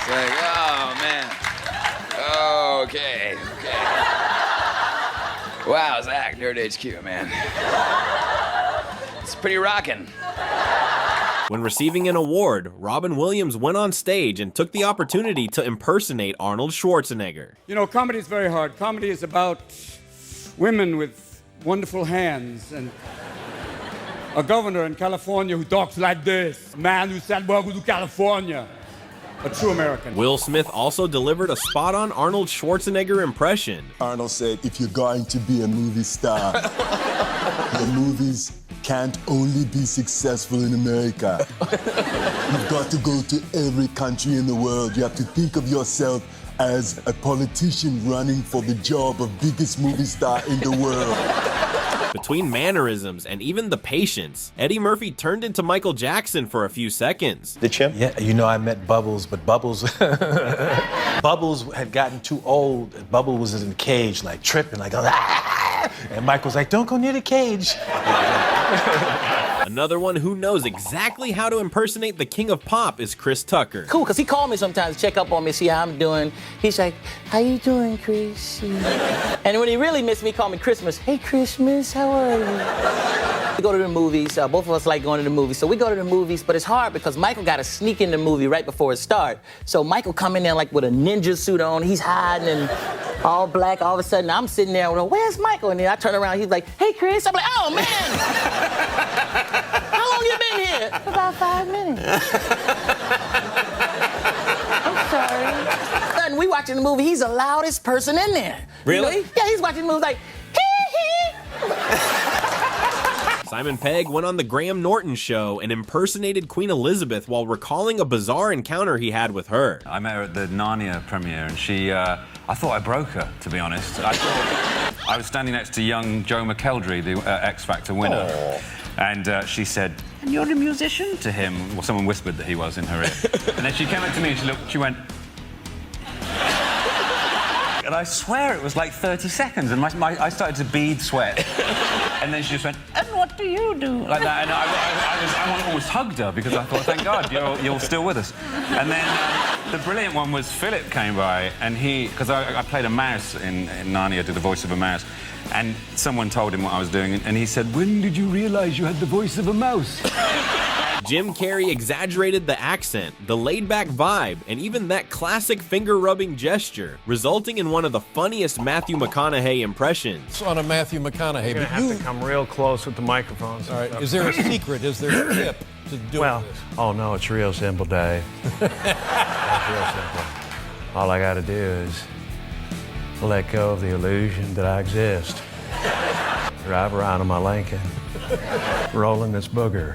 It's like, oh, man. Okay. Wow, Zach, Nerd HQ, man. It's pretty rockin'. When receiving an award, Robin Williams went on stage and took the opportunity to impersonate Arnold Schwarzenegger. You know, comedy is very hard. Comedy is about women with wonderful hands and a governor in California who talks like this. Man who said, welcome to California. A true American. Will Smith also delivered a spot-on Arnold Schwarzenegger impression. Arnold said, if you're going to be a movie star, the movies can't only be successful in America. You've got to go to every country in the world. You have to think of yourself as a politician running for the job of biggest movie star in the world. Between mannerisms and even the patience, Eddie Murphy turned into Michael Jackson for a few seconds. Did you? Yeah, you know, I met Bubbles, but Bubbles Bubbles had gotten too old. Bubbles was in the cage, like tripping, like, ah! And Mike was like, don't go near the cage. Another one who knows exactly how to impersonate the king of pop is Chris Tucker. Cool, because he called me sometimes to check up on me, see how I'm doing. He's like, how you doing, Chris? And when he really missed me, he called me Christmas. Hey, Christmas, how are you? We go to the movies. Both of us like going to the movies. So we go to the movies, but it's hard because Michael got to sneak in the movie right before it starts. So Michael come in there like with a ninja suit on. He's hiding and all black. All of a sudden, I'm sitting there, where's Michael? And then I turn around, he's like, hey, Chris. I'm like, oh, man. How long you been here? About 5 minutes. I'm sorry. And we watching the movie, he's the loudest person in there. Really? Yeah, he's watching the movie like, hee hee. Simon Pegg went on the Graham Norton show and impersonated Queen Elizabeth while recalling a bizarre encounter he had with her. I met her at the Narnia premiere, and she, I thought I broke her, to be honest. I was standing next to young Joe McElderry, the X Factor winner. Aww. And she said, and you're a musician? To him. Well, someone whispered that he was in her ear. And then she came up to me and she went... And I swear it was like 30 seconds, and I started to bead sweat. And then she just went, and what do you do? Like that, and I almost hugged her because I thought, thank God, you're still with us. And then the brilliant one was Philip came by, and because I played a mouse in Narnia, did the voice of a mouse, and someone told him what I was doing, and he said, when did you realize you had the voice of a mouse? Jim Carrey exaggerated the accent, the laid-back vibe, and even that classic finger-rubbing gesture, resulting in one of the funniest Matthew McConaughey impressions. It's on a Matthew McConaughey. You're gonna have to come real close with the microphones. All right. Is there a secret? Is there a tip to doing this? Oh no, it's real simple, Dave. It's real simple. All I gotta do is let go of the illusion that I exist. Drive around in my Lincoln, rolling this booger.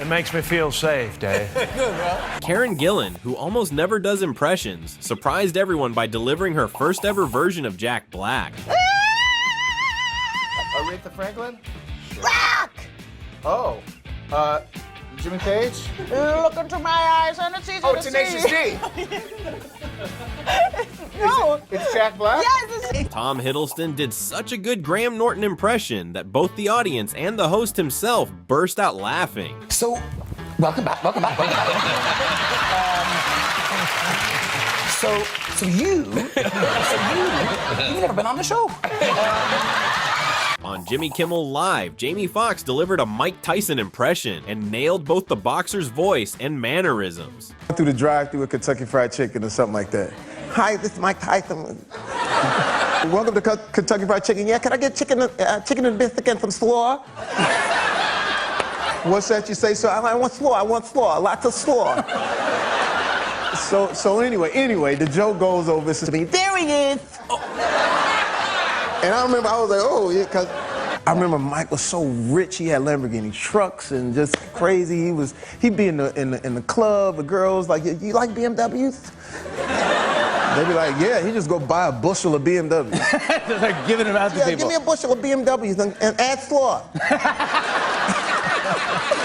It makes me feel safe, Dave. Good, well. Karen Gillan, who almost never does impressions, surprised everyone by delivering her first ever version of Jack Black. Aretha Franklin? Rock! Oh, Jimmy Page? Look into my eyes and it's easy to see. Tenacious D. No. It's Jack Black? Yes, Tom Hiddleston did such a good Graham Norton impression that both the audience and the host himself burst out laughing. So, welcome back. You've never been on the show. On Jimmy Kimmel Live, Jamie Foxx delivered a Mike Tyson impression and nailed both the boxer's voice and mannerisms. Through the drive-thru at Kentucky Fried Chicken or something like that. Hi, this is Mike Tyson. Welcome to Kentucky Fried Chicken. Yeah, can I get chicken and biscuit and some slaw? What's that you say, sir? I want slaw, lots of slaw. So anyway, the joke goes over to me. There he is. Oh. And I remember I was like, oh, yeah, because I remember Mike was so rich. He had Lamborghini trucks and just crazy. He'd be in the club. The girls like, you like BMWs? They'd be like, yeah. He just go buy a bushel of BMWs. Just like giving them out to people. Yeah, give me a bushel of BMWs and add slaw.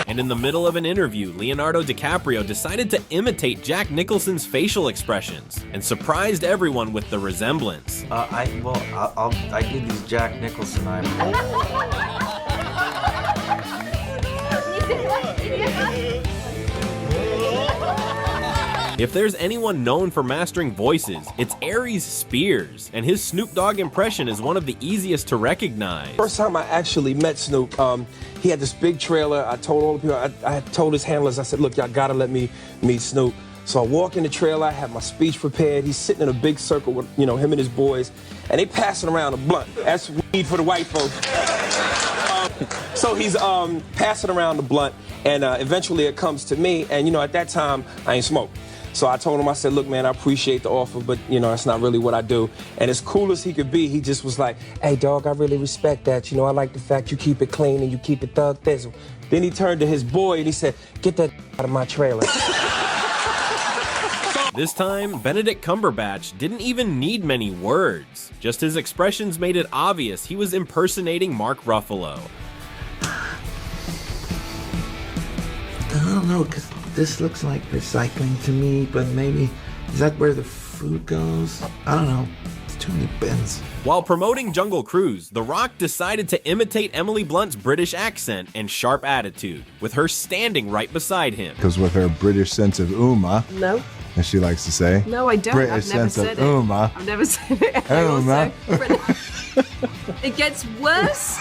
And in the middle of an interview, Leonardo DiCaprio decided to imitate Jack Nicholson's facial expressions and surprised everyone with the resemblance. I did these Jack Nicholson eyebrows. If there's anyone known for mastering voices, it's Aries Spears, and his Snoop Dogg impression is one of the easiest to recognize. First time I actually met Snoop, he had this big trailer. I told all the people, I had told his handlers, I said, look, y'all gotta let me meet Snoop. So I walk in the trailer, I have my speech prepared. He's sitting in a big circle with, him and his boys, and they passing around a blunt. That's weed for the white folks. So he's passing around the blunt, and eventually it comes to me, and at that time, I ain't smoked. So I told him, I said, look, man, I appreciate the offer, but, that's not really what I do. And as cool as he could be, he just was like, hey, dog, I really respect that. I like the fact you keep it clean and you keep it thug thizzle. Then he turned to his boy and he said, get that out of my trailer. This time, Benedict Cumberbatch didn't even need many words. Just his expressions made it obvious he was impersonating Mark Ruffalo. I don't know, because this looks like recycling to me, but maybe, is that where the food goes? I don't know. It's too many bins. While promoting Jungle Cruise, The Rock decided to imitate Emily Blunt's British accent and sharp attitude, with her standing right beside him. Because with her British sense of humour, No. as she likes to say, No, I don't. British I've never sense said of humour. I've never said it. It gets worse.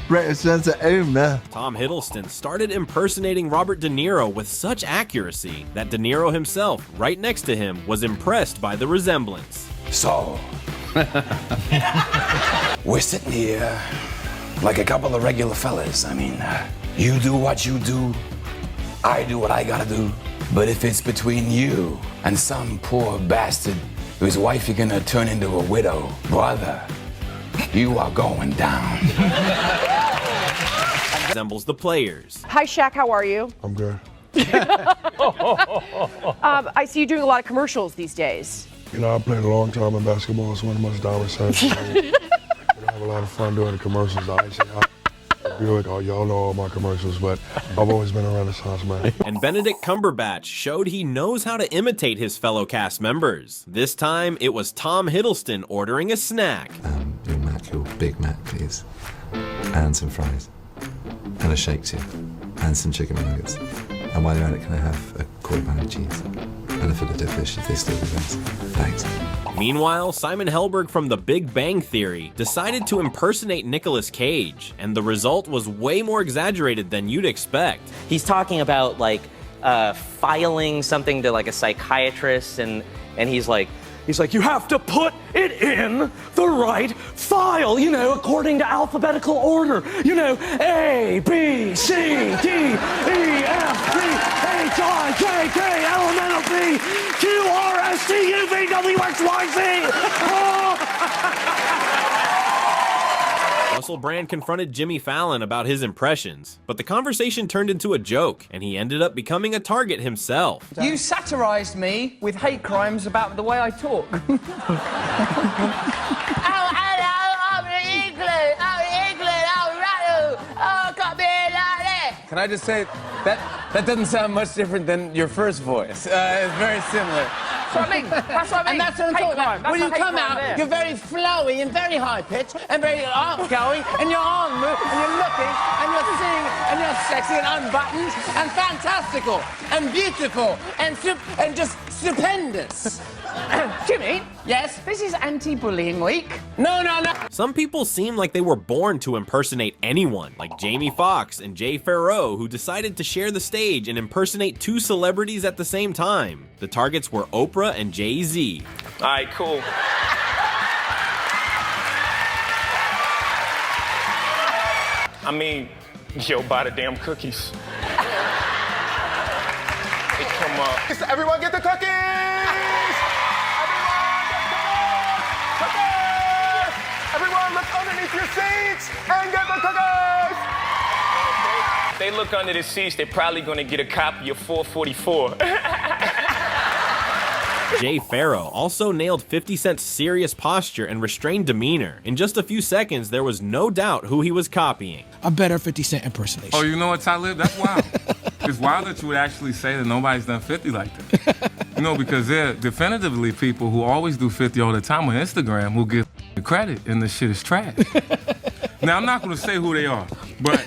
British sense of humour. Tom Hiddleston started impersonating Robert De Niro with such accuracy that De Niro himself, right next to him, was impressed by the resemblance. So, we're sitting here like a couple of regular fellas. I mean, you do what you do, I do what I gotta do. But if it's between you and some poor bastard whose wife you're gonna turn into a widow, brother, you are going down. Resembles the players. Hi, Shaq. How are you? I'm good. I see you doing a lot of commercials these days. I played a long time in basketball. It's one of the most dominant sides. I have a lot of fun doing the commercials. Buick, y'all know all my commercials, but I've always been a Renaissance man. And Benedict Cumberbatch showed he knows how to imitate his fellow cast members. This time, it was Tom Hiddleston ordering a snack. Your Big Mac, please. And some fries. And a shake too. And some chicken nuggets. And while you're at it, can I have a quarter pound of cheese? And a fillet of fish if they still do this. Thanks. Meanwhile, Simon Helberg from The Big Bang Theory decided to impersonate Nicolas Cage, and the result was way more exaggerated than you'd expect. He's talking about filing something to a psychiatrist, and he's like, you have to put it in the right file, according to alphabetical order. A, B, C, D, E, F, G, H, I, J, K, L, M, N, O, P, Q, R, S, T, U, V, W, X, Y, Z. Russell Brand confronted Jimmy Fallon about his impressions, but the conversation turned into a joke, and he ended up becoming a target himself. You satirized me with hate crimes about the way I talk. Oh, hello, I'm England, oh, rattle, oh, got me like that. Can I just say, that doesn't sound much different than your first voice. It's very similar. That's what I mean. That's what I mean. And that's what I'm talking about. When you come out, you're very flowy and very high-pitched and very outgoing, and your arm move, and you're looking, and you're singing, and you're sexy and unbuttoned, and fantastical, and beautiful, and just stupendous. Jimmy? Yes? This is anti-bullying week. No. Some people seem like they were born to impersonate anyone, like Jamie Foxx and Jay Farrow, who decided to share the stage and impersonate two celebrities at the same time. The targets were Oprah and Jay-Z. All right, cool. I mean, yo, buy the damn cookies. Hey, come on. Everyone get the cookies! Everyone look underneath your seats and get the cookies! If they look under the seats, they're probably gonna get a copy of 444. Jay Farrow also nailed 50 Cent's serious posture and restrained demeanor. In just a few seconds, there was no doubt who he was copying. A better 50 Cent impersonation. Oh, you know what, Talib? That's wild. It's wild that you would actually say that nobody's done 50 like that. Because there are definitively people who always do 50 all the time on Instagram who get the credit, and the shit is trash. Now, I'm not going to say who they are, but,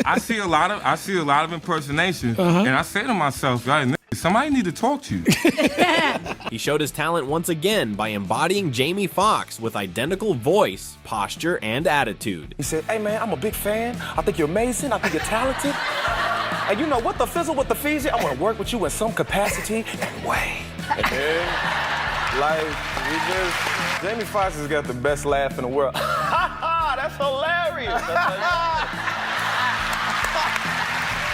I see a lot of impersonations, and I say to myself, Somebody need to talk to you. He showed his talent once again by embodying Jamie Foxx with identical voice, posture, and attitude. He said, hey man, I'm a big fan. I think you're amazing. I think you're talented. And you know what the fizzle with the feezy? I want to work with you in some capacity and way. Like, Jamie Foxx has got the best laugh in the world. That's hilarious.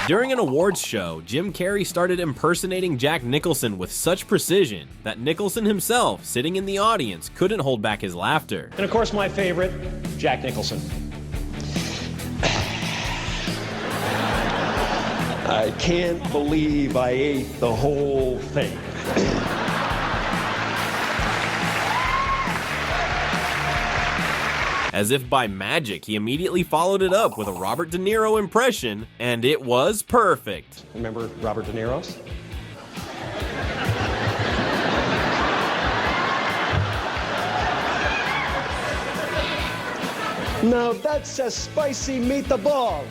During an awards show, Jim Carrey started impersonating Jack Nicholson with such precision that Nicholson himself, sitting in the audience, couldn't hold back his laughter. And of course, my favorite, Jack Nicholson. I can't believe I ate the whole thing. As if by magic, he immediately followed it up with a Robert De Niro impression, and it was perfect. Remember Robert De Niro's? Now that's a spicy meatball.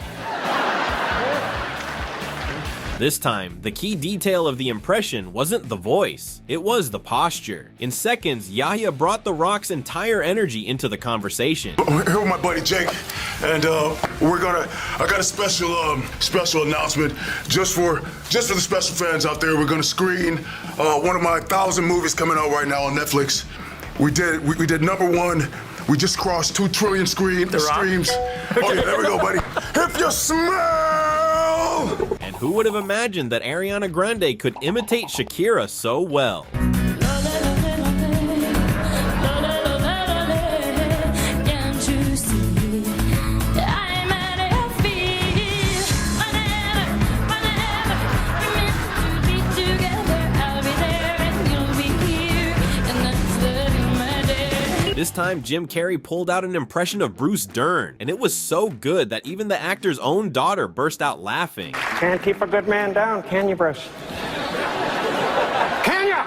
This time, the key detail of the impression wasn't the voice, it was the posture. In seconds, Yahya brought The Rock's entire energy into the conversation. Here with my buddy Jake, and I got a special announcement just for the special fans out there. We're gonna screen one of my 1,000 movies coming out right now on Netflix. We did number one. We just crossed 2 trillion streams. Oh yeah, there we go, buddy. If you smell. And who would have imagined that Ariana Grande could imitate Shakira so well? This time, Jim Carrey pulled out an impression of Bruce Dern, and it was so good that even the actor's own daughter burst out laughing. Can't keep a good man down, can you, Bruce? Can ya?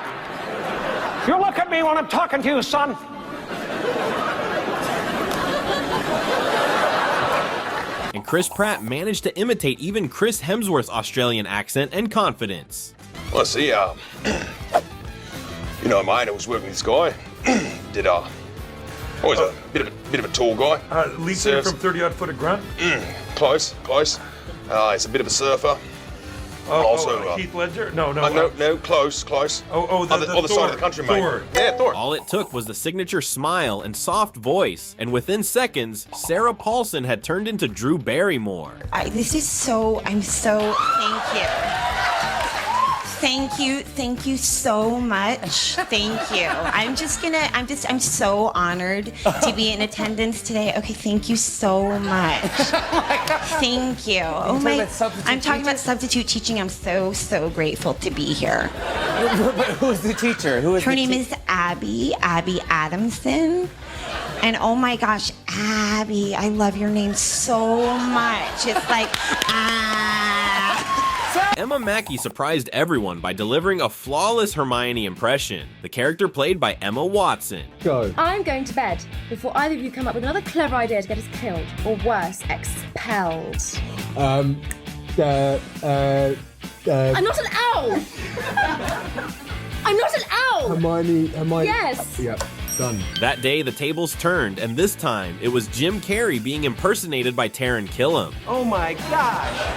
You look at me when I'm talking to you, son. And Chris Pratt managed to imitate even Chris Hemsworth's Australian accent and confidence. Well, see, you know, mate, I was working with this guy. Did always a bit of a tall guy. Leap from 30-odd foot of grunt? Close. He's a bit of a surfer. Heath Ledger? No, close. The other Thor, side of the country, Thor. mate. Yeah, Thor. All it took was the signature smile and soft voice, and within seconds, Sarah Paulson had turned into Drew Barrymore. I'm so, thank you. Thank you so much. Thank you. I'm so honored to be in attendance today. Okay, thank you so much. Thank you. I'm talking about substitute teaching. I'm so grateful to be here. But who's the teacher? Her name is Abby Adamson. And oh my gosh, Abby, I love your name so much. It's like, Emma Mackey surprised everyone by delivering a flawless Hermione impression, the character played by Emma Watson. Go. I'm going to bed before either of you come up with another clever idea to get us killed, or worse, expelled. I'm not an owl! I'm not an owl! Hermione. Yes! Yep, done. That day, the tables turned, and this time, it was Jim Carrey being impersonated by Taran Killam. Oh my gosh!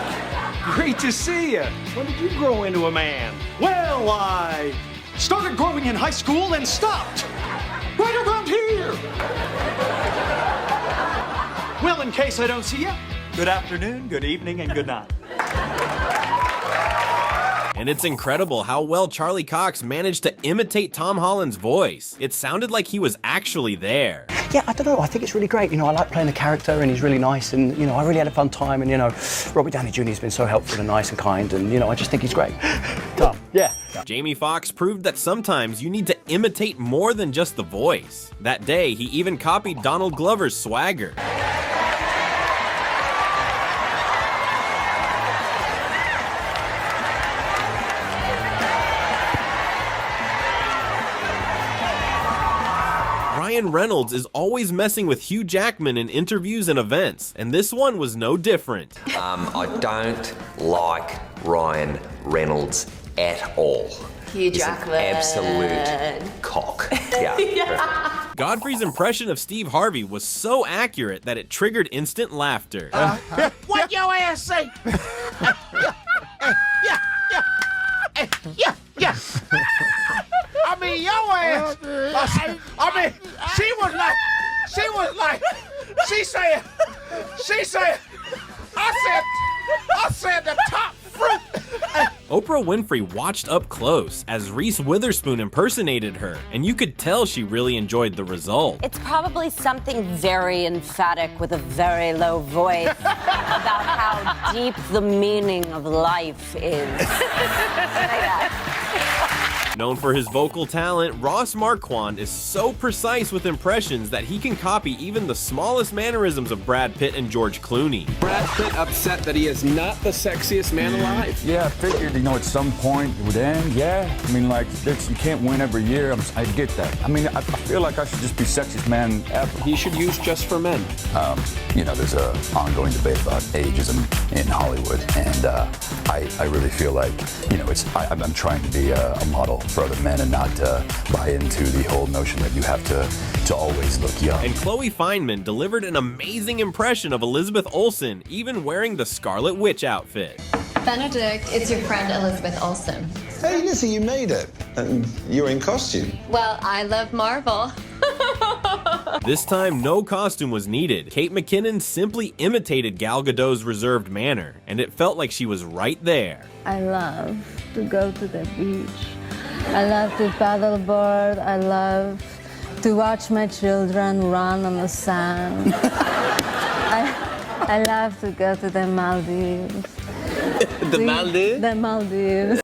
Great to see you. When did you grow into a man? Well, I started growing in high school and stopped. Right around here. Well, in case I don't see you, good afternoon, good evening, and good night. And it's incredible how well Charlie Cox managed to imitate Tom Holland's voice. It sounded like he was actually there. Yeah, I don't know. I think it's really great. You know, I like playing the character, and he's really nice, and you know, I really had a fun time. And you know, Robert Downey Jr. has been so helpful and nice and kind, and you know, I just think he's great. Tom, yeah. Jamie Foxx proved that sometimes you need to imitate more than just the voice. That day, he even copied Donald Glover's swagger. Ryan Reynolds is always messing with Hugh Jackman in interviews and events, and this one was no different. I don't like Ryan Reynolds at all. Hugh He's an Jackman. absolute cock. Yeah. Godfrey's impression of Steve Harvey was so accurate that it triggered instant laughter. What your ass say? Yeah. I mean, your ass. I mean, she was like, she said, I said the top fruit. Oprah Winfrey watched up close as Reese Witherspoon impersonated her, and you could tell she really enjoyed the result. It's probably something very emphatic with a very low voice about how deep the meaning of life is. Known for his vocal talent, Ross Marquand is so precise with impressions that he can copy even the smallest mannerisms of Brad Pitt and George Clooney. Brad Pitt upset that he is not the sexiest man alive. Yeah, I figured, at some point it would end, yeah. I mean, like, you can't win every year. I get that. I mean, I feel like I should just be sexiest man ever. He should use Just for Men. There's an ongoing debate about ageism in Hollywood, and I really feel like, I'm trying to be a model for other men and not buy into the whole notion that you have to always look young. And Chloe Fineman delivered an amazing impression of Elizabeth Olsen, even wearing the Scarlet Witch outfit. Benedict, it's your friend Elizabeth Olsen. Hey, Lizzie, you made it. And you're in costume. Well, I love Marvel. This time, no costume was needed. Kate McKinnon simply imitated Gal Gadot's reserved manner, and it felt like she was right there. I love to go to the beach. I love to paddleboard. I love to watch my children run on the sand. I love to go to the Maldives. The Maldives? The Maldives.